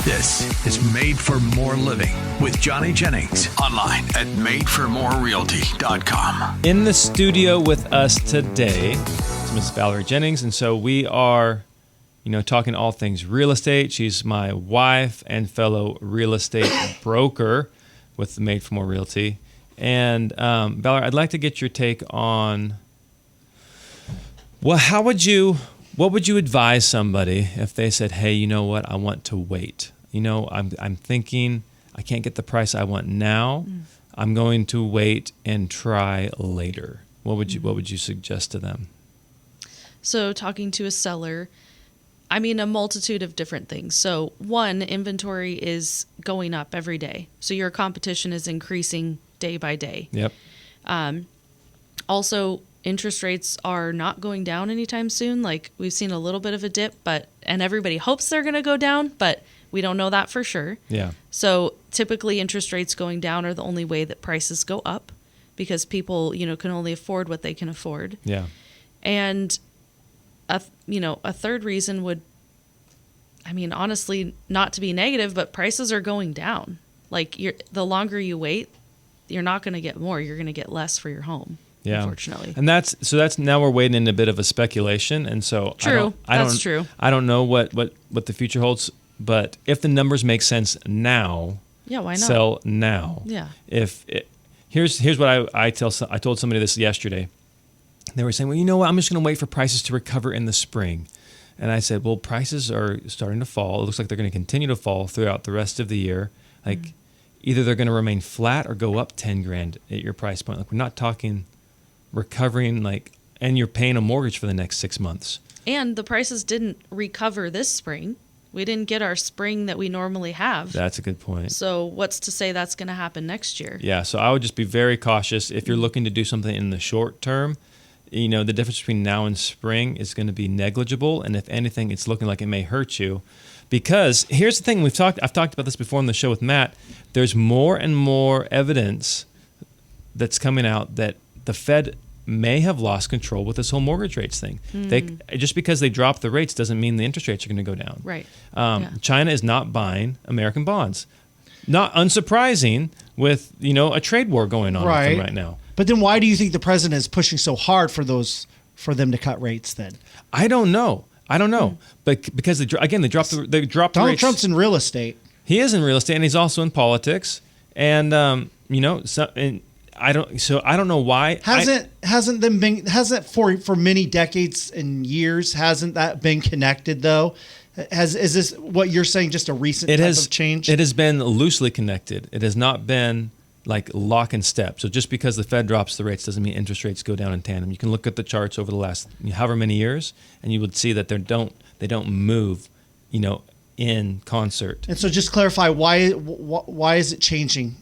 This is Made for More Living with Johnny Jennings. Online at madeformorerealty.com. In the studio with us today is Miss Valary Jennings, and so we are, talking all things real estate. She's my wife and fellow real estate broker with the Made for More Realty. And Valary, I'd like to get your take on, what would you advise somebody if they said, hey, you know what, I want to wait. I'm thinking I can't get the price I want now. I'm going to wait and try later. What would you suggest to them? So talking to a seller, a multitude of different things. So one, inventory is going up every day. So your competition is increasing day by day. Yep. Also, interest rates are not going down anytime soon. Like, we've seen a little bit of a dip, and everybody hopes they're going to go down, but we don't know that for sure. Yeah. So typically interest rates going down are the only way that prices go up, because people, can only afford what they can afford. Yeah. And a third reason would, honestly, not to be negative, but prices are going down. Like, the longer you wait, you're not going to get more. You're going to get less for your home. Yeah. Unfortunately. And that's now we're wading into a bit of a speculation. And so That's true. I don't know what the future holds, but if the numbers make sense now, yeah, why not? Sell now. Yeah. Here's what I told somebody this yesterday. They were saying, well, you know what? I'm just going to wait for prices to recover in the spring. And I said, well, prices are starting to fall. It looks like they're going to continue to fall throughout the rest of the year. Like, either they're going to remain flat or go up 10 grand at your price point. Like, we're not talking recovering, and you're paying a mortgage for the next 6 months. And the prices didn't recover this spring. We didn't get our spring that we normally have. That's a good point. So what's to say that's going to happen next year? Yeah, so I would just be very cautious. If you're looking to do something in the short term, the difference between now and spring is going to be negligible. And if anything, it's looking like it may hurt you. Because here's the thing, I've talked about this before on the show with Matt. There's more and more evidence that's coming out that the Fed may have lost control with this whole mortgage rates thing. Just because they drop the rates doesn't mean the interest rates are going to go down. Right. China is not buying American bonds. Not unsurprising with, a trade war going on with them right now. But then why do you think the president is pushing so hard for them to cut rates then? I don't know. But because they dropped the rates. Donald Trump's in real estate. He is in real estate, and he's also in politics. And I don't know why. Hasn't for many decades and years, hasn't that been connected though? Is this what you're saying, just a recent type of change? It has been loosely connected. It has not been like lock and step. So just because the Fed drops the rates doesn't mean interest rates go down in tandem. You can look at the charts over the last however many years, and you would see that they don't move, in concert. And so just clarify, why is it changing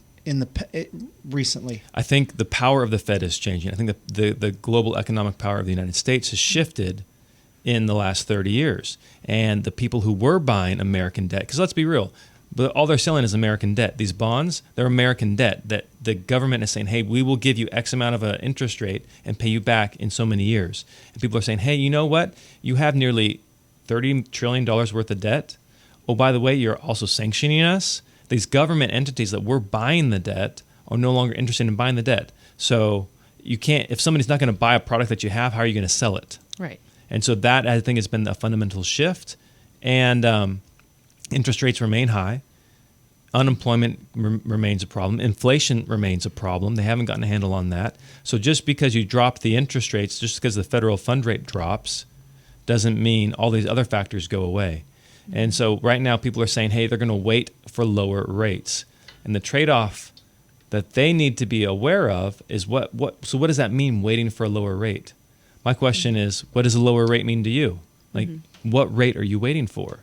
recently? I think the power of the Fed is changing. I think the global economic power of the United States has shifted in the last 30 years. And the people who were buying American debt, because let's be real, but all they're selling is American debt. These bonds, they're American debt that the government is saying, hey, we will give you X amount of an interest rate and pay you back in so many years. And people are saying, hey, you know what? You have nearly $30 trillion worth of debt. Oh, by the way, you're also sanctioning us. These government entities that were buying the debt are no longer interested in buying the debt. So you can't, if somebody's not going to buy a product that you have, how are you going to sell it? Right. And so that, I think, has been a fundamental shift. And interest rates remain high. Unemployment remains a problem. Inflation remains a problem. They haven't gotten a handle on that. So just because you drop the interest rates, just because the federal fund rate drops, doesn't mean all these other factors go away. And so right now people are saying, hey, they're going to wait for lower rates. And the trade-off that they need to be aware of is what does that mean, waiting for a lower rate? My question is, what does a lower rate mean to you? Like, what rate are you waiting for?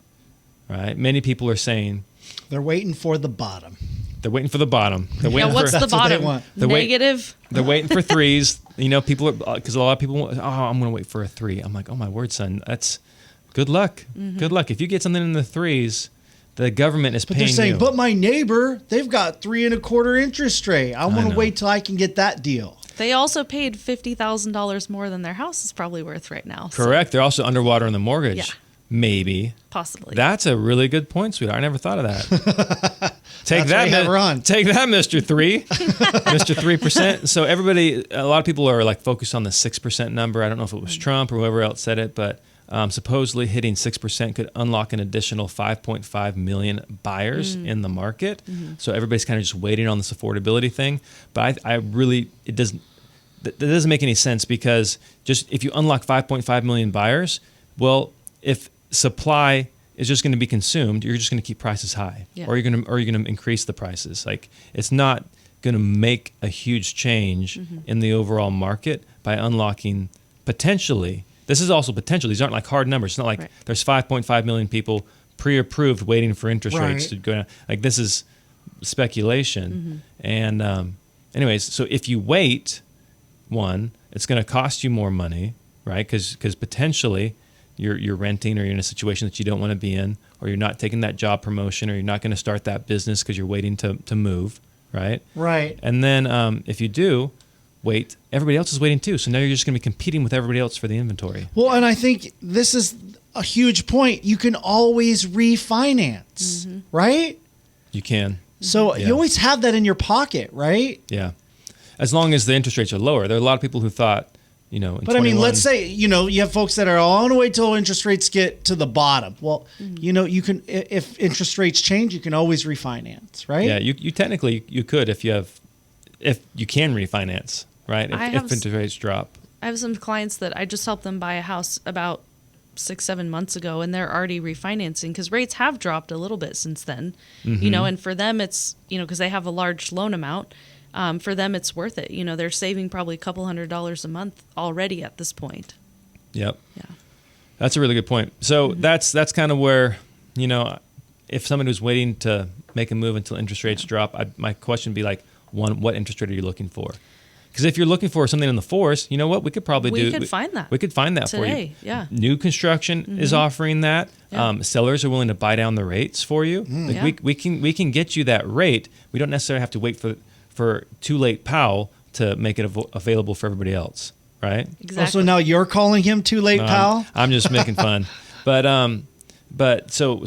Right? Many people are saying they're waiting for the bottom. They're waiting for the bottom. What's the bottom? Negative? They're waiting for threes. People are, because a lot of people, I'm going to wait for a 3. I'm like, oh my word, son, that's good luck. Good luck. If you get something in the 3s, the government is paying you. But they're saying, but my neighbor, they've got 3.25% interest rate. I want to wait till I can get that deal. They also paid $50,000 more than their house is probably worth right now. Correct. So. They're also underwater in the mortgage. Yeah. maybe. Possibly. That's a really good point, sweetheart. I never thought of that. Take That's why you have her that, on. take that, Mr. 3, Mr. 3%. So everybody, a lot of people are like focused on the 6% number. I don't know if it was Trump or whoever else said it, but supposedly hitting 6% could unlock an additional 5.5 million buyers in the market. So everybody's kind of just waiting on this affordability thing. But I really, it doesn't. That doesn't make any sense, because just if you unlock 5.5 million buyers, well, if supply is just going to be consumed, you're just going to keep prices high, or you're going to increase the prices. Like, it's not going to make a huge change in the overall market by unlocking potentially. This is also potential. These aren't like hard numbers. It's not like there's 5.5 million people pre-approved waiting for interest rates to go down. Like, this is speculation. And anyways, so if you wait, one, it's going to cost you more money, right? Because potentially you're renting, or you're in a situation that you don't want to be in, or you're not taking that job promotion, or you're not going to start that business because you're waiting to move, right? Right. And then if you do wait, everybody else is waiting too. So now you're just going to be competing with everybody else for the inventory. Well, and I think this is a huge point. You can always refinance, right? You can. So you always have that in your pocket, right? Yeah. As long as the interest rates are lower. There are a lot of people who thought, in but I mean, let's say, you have folks that are, I want to wait till interest rates get to the bottom. Well, you can, if interest rates change, you can always refinance, right? Yeah, you technically, you could if you can refinance, right? If interest rates drop. I have some clients that I just helped them buy a house about 6-7 months ago, and they're already refinancing because rates have dropped a little bit since then, and for them it's, because they have a large loan amount. For them, it's worth it. They're saving probably a couple $100s a month already at this point. Yep. Yeah. That's a really good point. So that's kind of where, if somebody was waiting to make a move until interest rates drop, my question would be like, one, what interest rate are you looking for? Because if you're looking for something in the fours, you know what? We could probably find that. We could find that today, for you. Yeah. New construction is offering that. Yeah. Sellers are willing to buy down the rates for you. We can get you that rate. We don't necessarily have to wait for too late Powell to make it available for everybody else, right? Exactly. So now you're calling him too late, pal? I'm just making fun. But so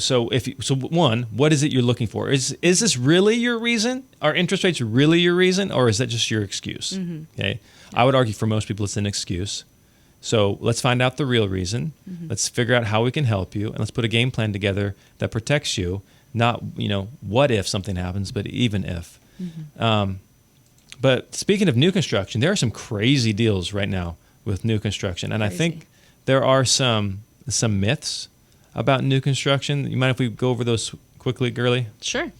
one, what is it you're looking for? Is this really your reason? Are interest rates really your reason, or is that just your excuse? Okay. I would argue for most people it's an excuse. So let's find out the real reason. Let's figure out how we can help you, and let's put a game plan together that protects you. Not, what if something happens, but even if. But speaking of new construction, there are some crazy deals right now with new construction, and I think there are some myths about new construction. You mind if we go over those quickly, girly? Sure.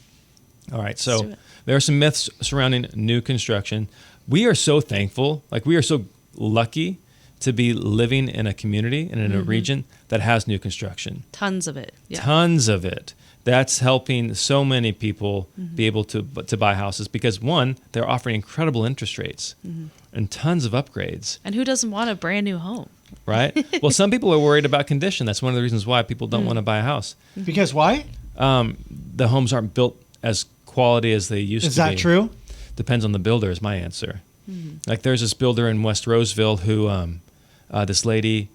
All right. So there are some myths surrounding new construction. We are so thankful, we are so lucky to be living in a community and in a region that has new construction. Tons of it. Yeah. Tons of it. That's helping so many people be able to buy houses because, one, they're offering incredible interest rates and tons of upgrades. And who doesn't want a brand new home? Right? Well, some people are worried about condition. That's one of the reasons why people don't want to buy a house. Because why? The homes aren't built as quality as they used to be. Is that true? Depends on the builder is my answer. Like there's this builder in West Roseville who, this lady,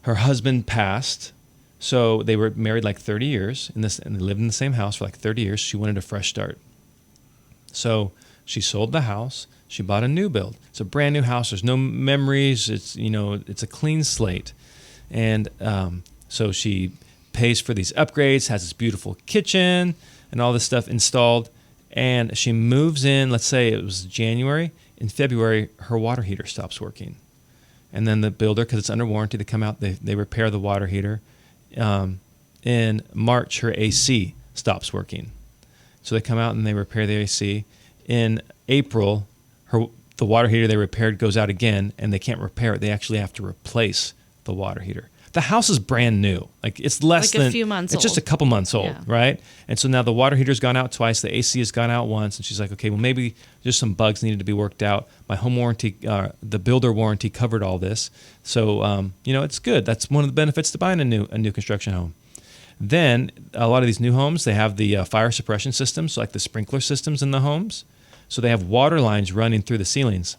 her husband passed. So they were married 30 years and they lived in the same house for 30 years. She wanted a fresh start. So she sold the house. She bought a new build. It's a brand new house. There's no memories. It's it's a clean slate. And so she pays for these upgrades, has this beautiful kitchen and all this stuff installed. And she moves in, let's say it was January. In February, her water heater stops working. And then the builder, because it's under warranty, they come out, they repair the water heater. In March, her AC stops working. So they come out and they repair the AC. In April, the water heater they repaired goes out again, and they can't repair it. They actually have to replace the water heater. The house is brand new. It's less than a few months old. It's just a couple months old, Yeah. right? And so now the water heater's gone out twice. The AC has gone out once. And she's like, okay, well, maybe just some bugs needed to be worked out. My home warranty, the builder warranty covered all this. So, it's good. That's one of the benefits to buying a new construction home. Then a lot of these new homes, they have the fire suppression systems, so the sprinkler systems in the homes. So they have water lines running through the ceilings.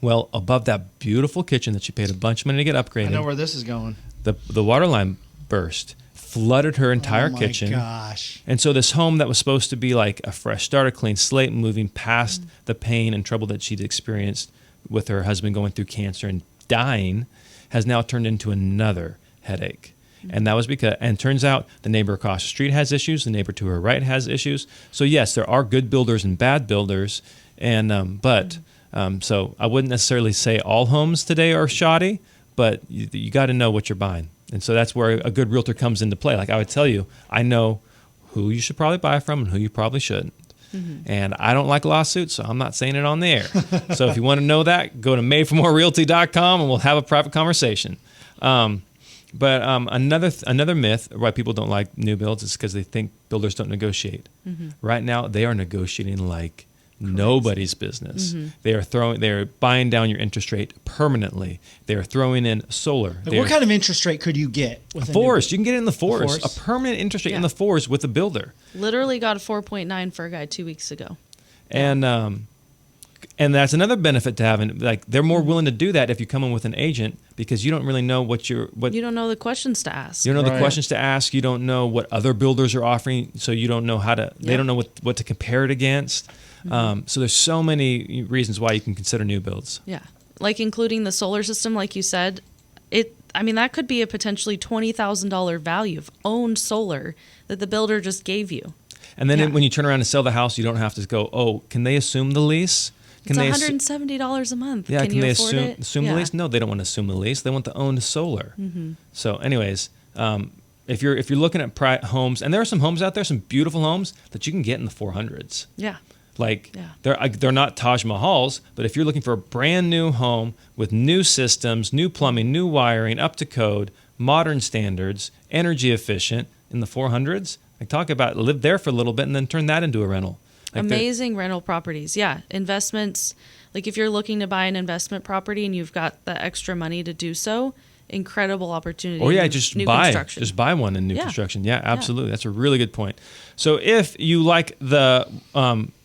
Well, above that beautiful kitchen that you paid a bunch of money to get upgraded. I know where this is going. The water line burst, flooded her entire kitchen. Oh my gosh. And so this home that was supposed to be like a fresh start, a clean slate, moving past the pain and trouble that she'd experienced with her husband going through cancer and dying, has now turned into another headache. And that was because, and turns out the neighbor across the street has issues, the neighbor to her right has issues. So yes, there are good builders and bad builders, and so I wouldn't necessarily say all homes today are shoddy, but you got to know what you're buying. And so that's where a good realtor comes into play. Like I would tell you, I know who you should probably buy from and who you probably shouldn't. And I don't like lawsuits, so I'm not saying it on the air. So if you want to know that, go to madeformorerealty.com and we'll have a private conversation. But another myth why people don't like new builds is because they think builders don't negotiate. Right now, they are negotiating like nobody's business. They are buying down your interest rate permanently. They are throwing in solar. What kind of interest rate could you get with fours? You can get it in the fours. fours? A permanent interest rate in the fours with a builder. Literally got a 4.9 for a guy 2 weeks ago. And that's another benefit to having, like, they're more willing to do that if you come in with an agent because you don't really know what you don't know the questions to ask. You don't know the questions to ask. You don't know what other builders are offering, so you don't know how to. They don't know what to compare it against. So there's so many reasons why you can consider new builds. Yeah, like including the solar system, like you said. That could be a potentially $20,000 value of owned solar that the builder just gave you. And then when you turn around and sell the house, you don't have to go, oh, can they assume the lease? It's $170 a month. Yeah, can they afford it? assume the lease? No, they don't want to assume the lease. They want the owned solar. So, anyways, if you're looking at homes, and there are some homes out there, some beautiful homes that you can get in the 400s. Yeah. They're not Taj Mahals, but if you're looking for a brand new home with new systems, new plumbing, new wiring, up to code, modern standards, energy efficient in the 400s, talk about live there for a little bit and then turn that into a rental. Amazing rental properties. Yeah. Investments. Like if you're looking to buy an investment property and you've got the extra money to do so, incredible opportunity. Or just buy one in new construction. Yeah, absolutely. That's a really good point. So if you like the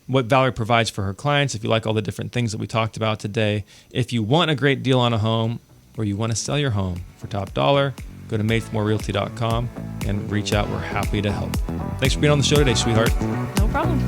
what Valary provides for her clients, if you like all the different things that we talked about today, if you want a great deal on a home or you want to sell your home for top dollar, go to madeformorerealty.com and reach out. We're happy to help. Thanks for being on the show today, sweetheart. No problem.